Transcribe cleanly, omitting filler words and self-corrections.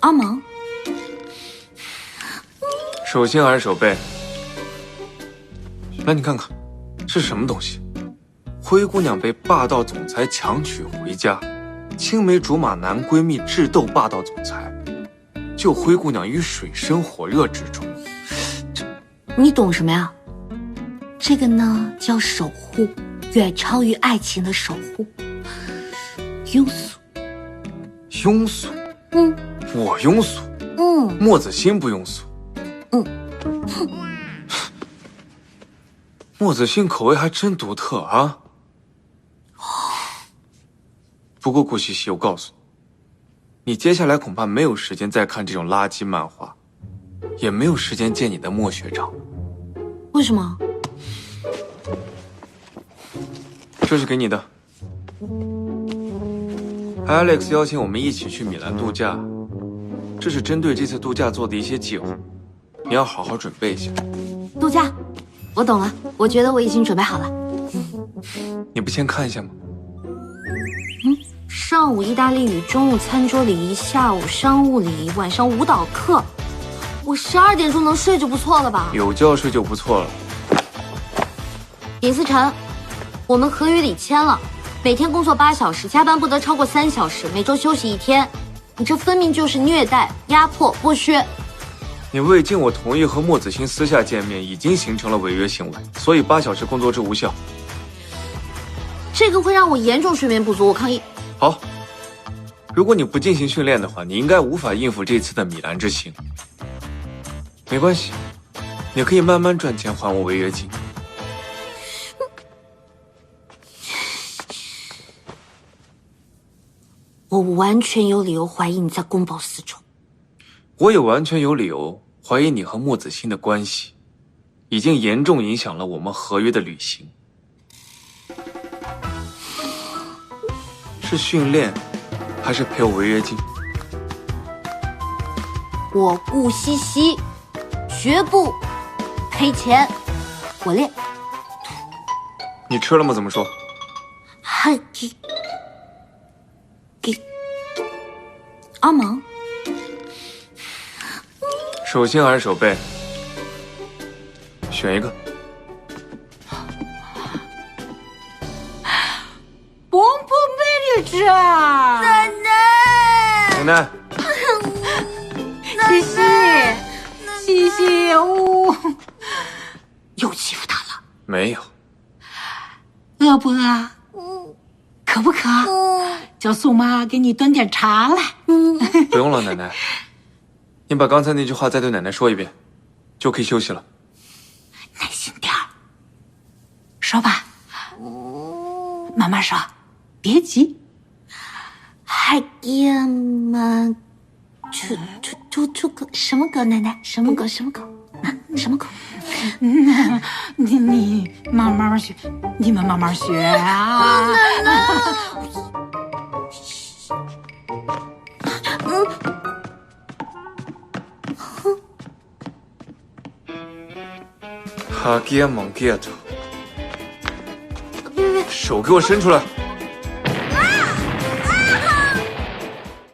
阿芒，手心还是手背？来，你看看，是什么东西？灰姑娘被霸道总裁强娶回家，青梅竹马男闺蜜智斗霸道总裁，救灰姑娘于水深火热之中。你懂什么呀？这个呢叫守护，远超于爱情的守护。庸俗，庸俗？我庸俗？墨子欣不庸俗？墨子欣口味还真独特啊。不过顾西西，我告诉你，你接下来恐怕没有时间再看这种垃圾漫画，也没有时间见你的莫学长。为什么？这是给你的。Alex 邀请我们一起去米兰度假，这是针对这次度假做的一些计划，你要好好准备一下。度假，我懂了，我觉得我已经准备好了。你不先看一下吗？上午意大利语，中午餐桌礼仪，下午商务礼仪，晚上舞蹈课。我12点钟能睡就不错了吧？有觉睡就不错了。尹思辰，我们合约里签了，每天工作8小时，加班不得超过3小时，每周休息1天。你这分明就是虐待、压迫、剥削。你未经我同意和莫子欣私下见面，已经形成了违约行为，所以8小时工作制无效。这个会让我严重睡眠不足，我抗议。好，如果你不进行训练的话，你应该无法应付这次的米兰之行。没关系，你可以慢慢赚钱还我违约金。我完全有理由怀疑你在公报私仇。我也完全有理由怀疑你和莫子欣的关系，已经严重影响了我们合约的履行。是训练，还是赔我违约金？我顾西西，绝不赔钱。我练。你吃了吗？怎么说？还给阿芒。手心还是手背？选一个。蹦蹦美丽汁啊！奶奶，奶奶，西西，西西，又欺负他了？没有。饿不饿？渴不渴？叫宋妈给你端点茶来。不用了，奶奶。你把刚才那句话再对奶奶说一遍，就可以休息了。耐心点儿，说吧。慢慢说，别急。还给嘛？出狗什么狗？奶奶什么狗？什么狗？啊，什么狗？你慢慢学，你们慢慢学啊。哈吉蒙吉特，别，手给我伸出来！